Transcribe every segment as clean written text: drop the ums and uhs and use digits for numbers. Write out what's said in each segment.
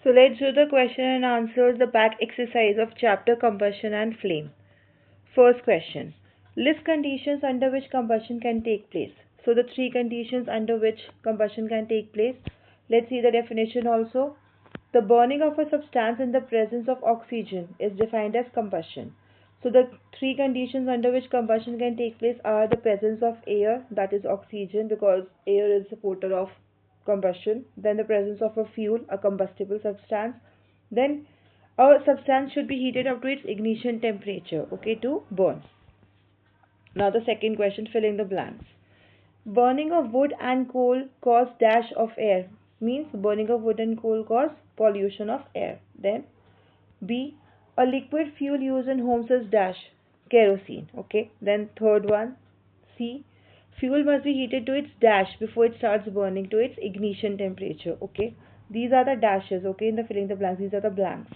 So let's do the question and answers, the back exercise of chapter Combustion and Flame. First question. List conditions under which combustion can take place. So the three conditions under which combustion can take place. Let's see the definition also. The burning of a substance in the presence of oxygen is defined as combustion. So the three conditions under which combustion can take place are the presence of air, that is oxygen, because air is supporter of combustion. Then the presence of a fuel, a combustible substance. Then a substance should be heated up to its ignition temperature, okay, to burn. Now the second question, fill in the blanks. Burning of wood and coal cause dash of air, means burning of wood and coal cause pollution of air. Then B, a liquid fuel used in homes is dash, kerosene, okay. Then third one, C, fuel must be heated to its dash before it starts burning to its ignition temperature, okay. These are the dashes, okay, in the filling the blanks, these are the blanks.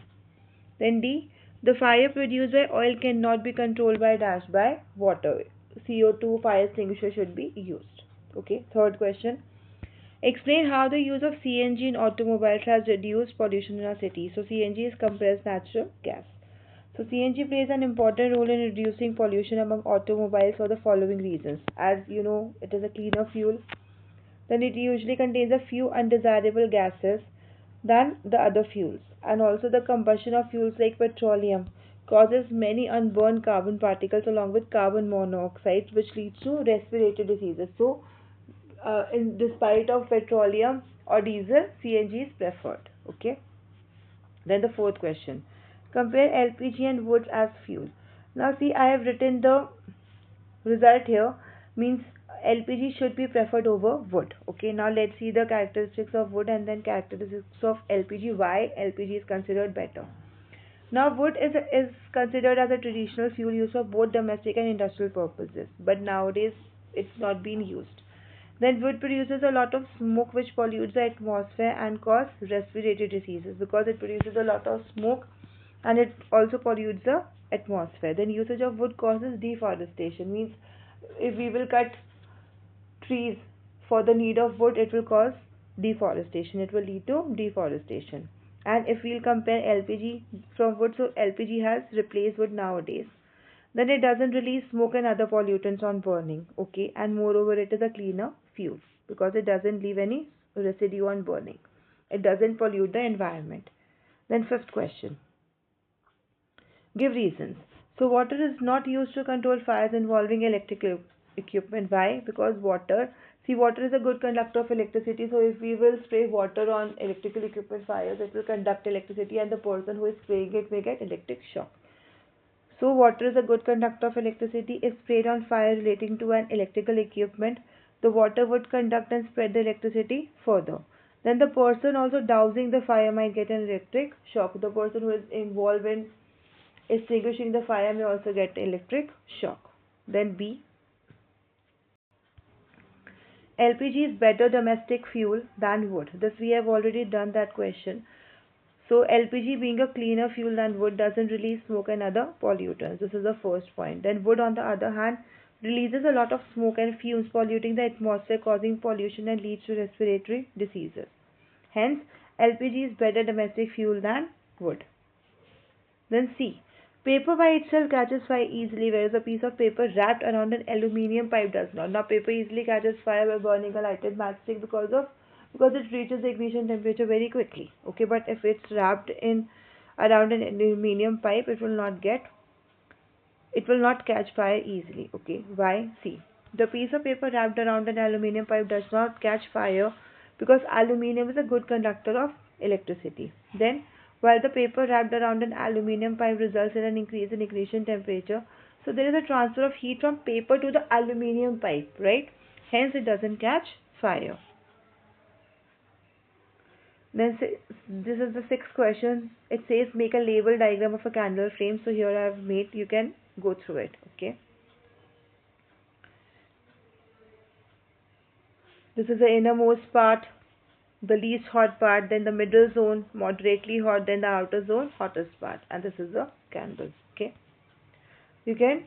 Then D, the fire produced by oil cannot be controlled by dash by water. CO2 fire extinguisher should be used. Okay, third question. Explain how the use of CNG in automobiles has reduced pollution in our city. So CNG is compressed natural gas. So CNG plays an important role in reducing pollution among automobiles for the following reasons. As you know, it is a cleaner fuel. Then it usually contains a few undesirable gases than the other fuels. And also the combustion of fuels like petroleum causes many unburned carbon particles along with carbon monoxide, which leads to respiratory diseases. So in despite of petroleum or diesel, CNG is preferred. Okay. Then the fourth question. Compare LPG and wood as fuel. Now see, I have written the result here, means LPG should be preferred over wood. Okay, now let's see the characteristics of wood and then characteristics of LPG, why LPG is considered better. Now wood is considered as a traditional fuel used for both domestic and industrial purposes, but nowadays it's not being used. Then wood produces a lot of smoke which pollutes the atmosphere and cause respiratory diseases because it produces a lot of smoke and it also pollutes the atmosphere. Then usage of wood causes deforestation, means if we will cut trees for the need of wood, it will cause deforestation, it will lead to deforestation. And if we'll compare LPG from wood, so LPG has replaced wood nowadays. Then it doesn't release smoke and other pollutants on burning, okay, and moreover it is a cleaner fuel because it doesn't leave any residue on burning, it doesn't pollute the environment. Then fifth question, give reasons. So water is not used to control fires involving electrical equipment. Why? Because water, see, water is a good conductor of electricity. So if we will spray water on electrical equipment fires, it will conduct electricity and the person who is spraying it may get electric shock. So water is a good conductor of electricity. If sprayed on fire relating to an electrical equipment, the water would conduct and spread the electricity further. Then the person also dousing the fire might get an electric shock. The person who is involved in extinguishing the fire may also get electric shock. Then B, LPG is better domestic fuel than wood. This we have already done that question. So LPG being a cleaner fuel than wood doesn't release smoke and other pollutants. This is the first point. Then wood on the other hand releases a lot of smoke and fumes polluting the atmosphere, causing pollution and leads to respiratory diseases. Hence LPG is better domestic fuel than wood. Then C, paper by itself catches fire easily, whereas a piece of paper wrapped around an aluminium pipe does not. Now paper easily catches fire by burning a lighted matchstick because it reaches the ignition temperature very quickly. Okay, but if it's wrapped in around an aluminium pipe, it will not catch fire easily. Okay, why? See, the piece of paper wrapped around an aluminium pipe does not catch fire because aluminium is a good conductor of electricity. Then while the paper wrapped around an aluminium pipe results in an increase in ignition temperature, so there is a transfer of heat from paper to the aluminium pipe, right? Hence it doesn't catch fire. Then this is the sixth question. It says make a label diagram of a candle flame. So here I have made, you can go through it. Okay. This is the innermost part, the least hot part, then the middle zone, moderately hot, then the outer zone, hottest part, and this is the candle. Okay, you can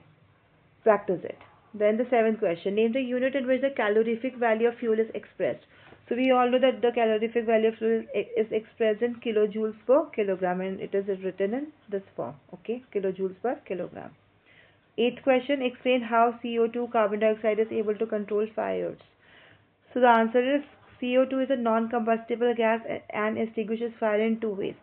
practice it. Then the seventh question, name the unit in which the calorific value of fuel is expressed. So we all know that the calorific value of fluid is expressed in kilojoules per kilogram, and it is written in this form. Okay, kilojoules per kilogram. Eighth question, explain how CO2 carbon dioxide is able to control fires. So the answer is CO2 is a non-combustible gas and extinguishes fire in two ways.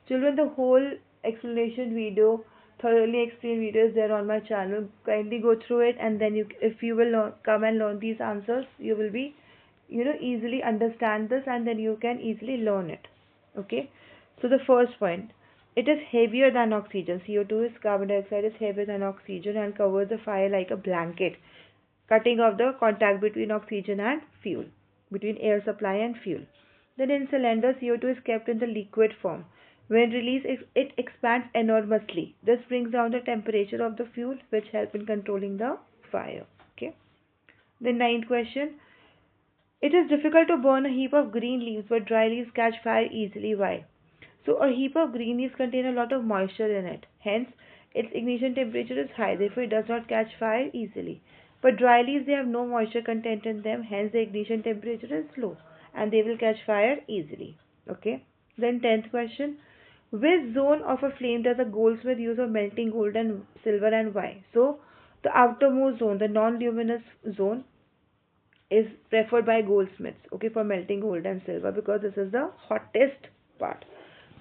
Children, the whole explanation video, thoroughly explained video is there on my channel. Kindly go through it, and then if you will come and learn these answers, you will be, easily understand this, and then you can easily learn it. Okay. So the first point, it is heavier than oxygen. CO2 is carbon dioxide is heavier than oxygen and covers the fire like a blanket, cutting off the contact between oxygen and fuel, between air supply and fuel. Then in cylinder, CO2 is kept in the liquid form. When released, it expands enormously. This brings down the temperature of the fuel, which help in controlling the fire. Okay. The ninth question. It is difficult to burn a heap of green leaves, but dry leaves catch fire easily. Why? So a heap of green leaves contain a lot of moisture in it. Hence, its ignition temperature is high. Therefore, it does not catch fire easily. But dry leaves, they have no moisture content in them. Hence, the ignition temperature is low, and they will catch fire easily. Okay. Then 10th question. Which zone of a flame does a goldsmith use for melting gold and silver, and why? So, the outermost zone, the non-luminous zone, is preferred by goldsmiths, okay, for melting gold and silver, because this is the hottest part.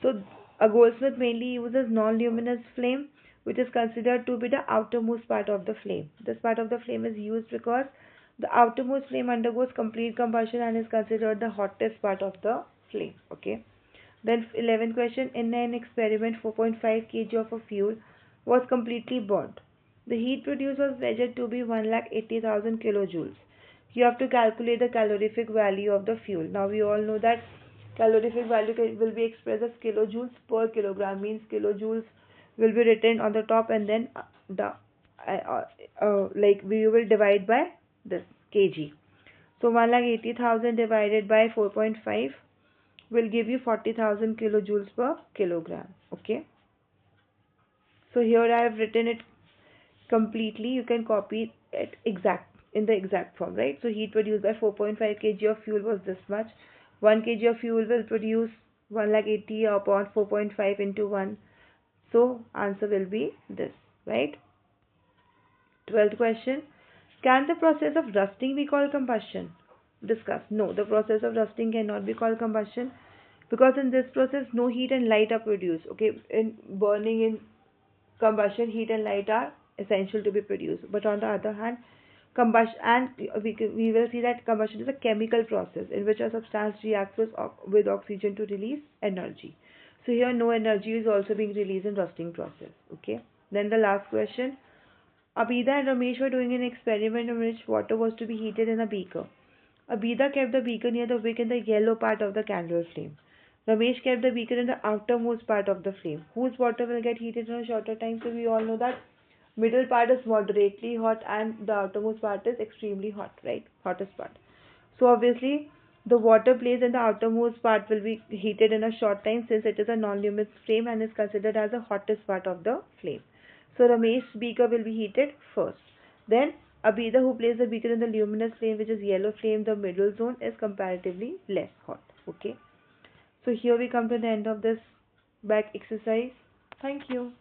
So a goldsmith mainly uses non-luminous flame, which is considered to be the outermost part of the flame. This part of the flame is used because the outermost flame undergoes complete combustion and is considered the hottest part of the flame. Okay. Then 11th question, in an experiment 4.5 kg of a fuel was completely burnt. The heat produced was measured to be 1,80,000 kilojoules. You have to calculate the calorific value of the fuel. Now we all know that calorific value will be expressed as kilojoules per kilogram, means kilojoules will be written on the top, and then like we will divide by this kg. So 1,80,000 divided by 4.5 will give you 40,000 kilojoules per kilogram. Okay. So here I have written it completely. You can copy it in the exact form, right? So heat produced by 4.5 kg of fuel was this much. 1 kg of fuel will produce 1,80,000 upon 4.5 into 1. So answer will be this, right? 12th question. Can the process of rusting be called combustion? Discuss. No, the process of rusting cannot be called combustion, because in this process no heat and light are produced. Okay, in burning, in combustion, heat and light are essential to be produced. But on the other hand, combustion, and we will see that combustion is a chemical process in which a substance reacts with oxygen to release energy. So here no energy is also being released in rusting process. Okay. Then the last question. Abida and Ramesh were doing an experiment in which water was to be heated in a beaker. Abida kept the beaker near the wick in the yellow part of the candle flame. Ramesh kept the beaker in the outermost part of the flame. Whose water will get heated in a shorter time? So we all know that middle part is moderately hot and the outermost part is extremely hot, right? Hottest part. So obviously the water placed in the outermost part will be heated in a short time, since it is a non-luminous flame and is considered as the hottest part of the flame. So Ramesh's beaker will be heated first. Then Abida, who placed the beaker in the luminous flame, which is yellow flame, the middle zone, is comparatively less hot. Okay. So here we come to the end of this back exercise. Thank you.